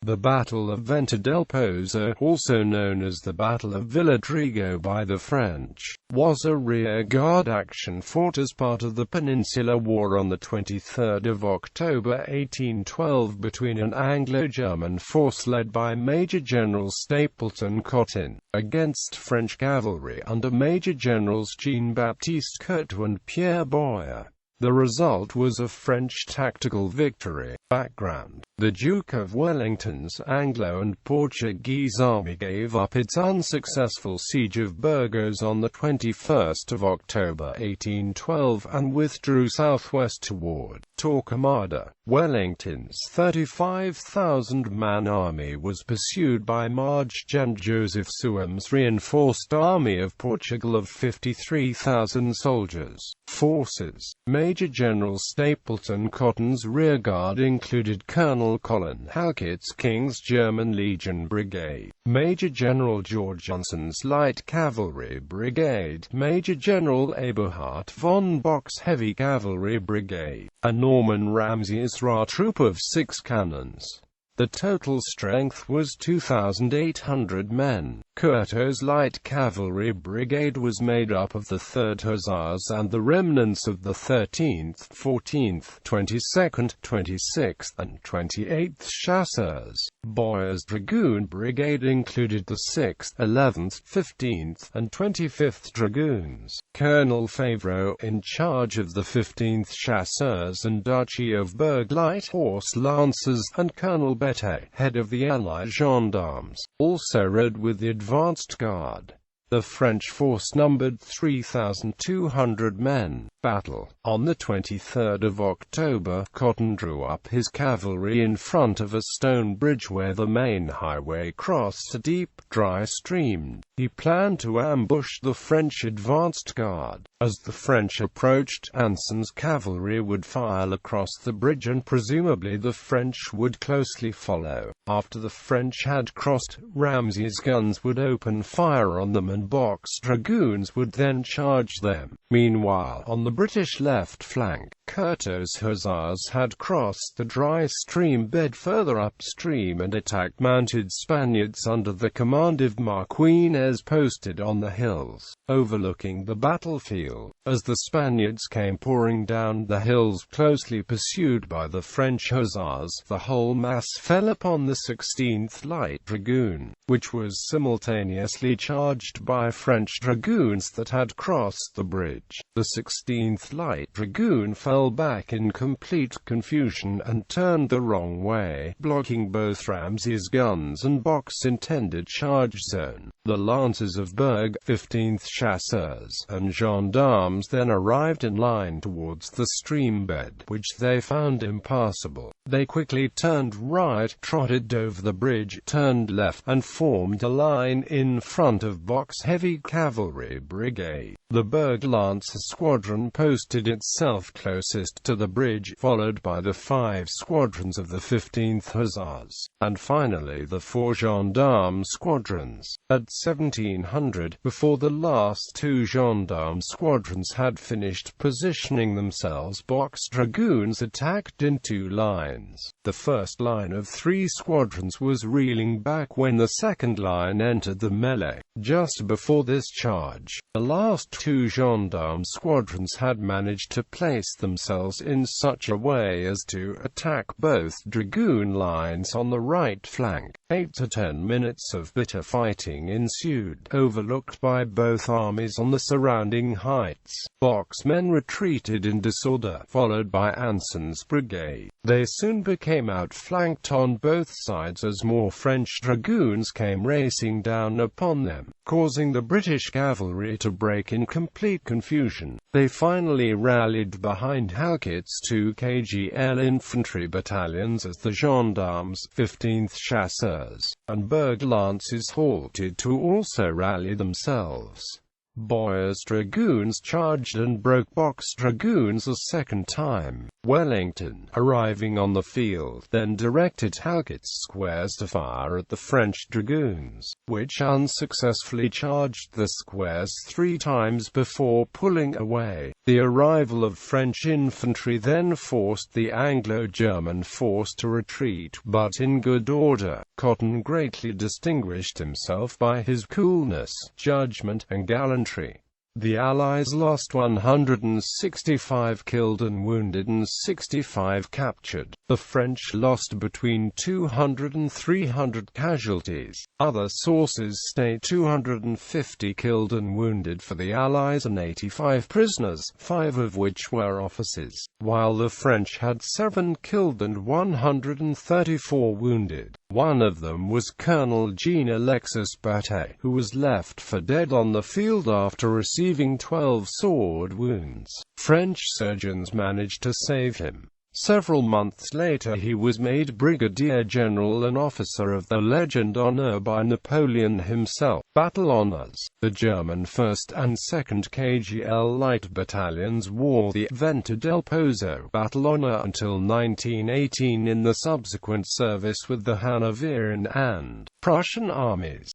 The Battle of Venta del Pozo, also known as the Battle of Villodrigo by the French, was a rearguard action fought as part of the Peninsular War on 23 October 1812 between an Anglo-German force led by Major-General Stapleton Cotton, against French cavalry under Major-Generals Jean-Baptiste Curto and Pierre Boyer. The result was a French tactical victory. Background: the Duke of Wellington's Anglo and Portuguese army gave up its unsuccessful siege of Burgos on 21 October 1812 and withdrew southwest toward Torquemada. Wellington's 35,000-man army was pursued by Major-General Joseph Souham's reinforced army of Portugal of 53,000 soldiers. Forces: Major-General Stapleton Cotton's rearguard included Colonel Colin Halkett's King's German Legion Brigade, Major-General George Johnson's Light Cavalry Brigade, Major-General Eberhard von Bock's Heavy Cavalry Brigade, and Norman Ramsay's RA troop of 6 cannons. The total strength was 2,800 men. Curto's Light Cavalry Brigade was made up of the 3rd Hussars and the remnants of the 13th, 14th, 22nd, 26th, and 28th Chasseurs. Boyer's Dragoon Brigade included the 6th, 11th, 15th, and 25th Dragoons. Colonel Favreau, in charge of the 15th Chasseurs and Duchy of Berg Light Horse Lancers, and Colonel Bette, head of the Allied gendarmes, also rode with the advanced guard. The French force numbered 3,200 men. Battle: on 23 October, Cotton drew up his cavalry in front of a stone bridge where the main highway crossed a deep, dry stream. He planned to ambush the French advanced guard. As the French approached, Anson's cavalry would file across the bridge and presumably the French would closely follow. After the French had crossed, Ramsay's guns would open fire on them and Bock's dragoons would then charge them. Meanwhile, on the British left flank, Curto's hussars had crossed the dry stream bed further upstream and attacked mounted Spaniards under the command of Marquinez posted on the hills, overlooking the battlefield. As the Spaniards came pouring down the hills closely pursued by the French hussars, the whole mass fell upon the 16th Light Dragoon, which was simultaneously charged by French dragoons that had crossed the bridge. The 16th Light Dragoon fell back in complete confusion and turned the wrong way, blocking both Ramsay's guns and Bock's intended charge zone. The Lancers of Berg, 15th Chasseurs, and gendarmes then arrived in line towards the stream bed, which they found impassable. They quickly turned right, trotted over the bridge, turned left, and formed a line in front of Bock's Heavy Cavalry Brigade. The Berg Lance Squadron posted itself closest to the bridge, followed by the 5 squadrons of the 15th Hussars, and finally the 4 gendarme squadrons. At 1700, before the last 2 gendarme squadrons had finished positioning themselves, Bock's dragoons attacked in 2 lines. The first line of 3 squadrons was reeling back when the second line entered the melee. Just before this charge, the last 2 gendarme squadrons had managed to place themselves in such a way as to attack both dragoon lines on the right flank. 8 to 10 minutes of bitter fighting ensued, overlooked by both armies on the surrounding heights. Bock's men retreated in disorder, followed by Anson's brigade. They soon became outflanked on both sides as more French dragoons came racing down upon them, causing the British cavalry to break in complete confusion. They finally rallied behind Halkett's 2 KGL infantry battalions as the gendarmes, 15th Chasseurs, and Berg Lancers halted to also rally themselves. Boyer's dragoons charged and broke Bock's dragoons a second time. Wellington, arriving on the field, then directed Halkett's squares to fire at the French dragoons, which unsuccessfully charged the squares 3 times before pulling away. The arrival of French infantry then forced the Anglo-German force to retreat, but in good order. Cotton greatly distinguished himself by his coolness, judgment, and gallantry. The Allies lost 165 killed and wounded and 65 captured. The French lost between 200 and 300 casualties. Other sources state 250 killed and wounded for the Allies and 85 prisoners, 5 of which were officers, while the French had 7 killed and 134 wounded. One of them was Colonel Jean-Alexis Battle, who was left for dead on the field after receiving 12 sword wounds. French surgeons managed to save him. Several months later he was made Brigadier General and Officer of the Legion d'Honneur by Napoleon himself. Battle Honours. The German 1st and 2nd KGL Light Battalions wore the Venta del Pozo Battle Honour until 1918 in the subsequent service with the Hanoverian and Prussian armies.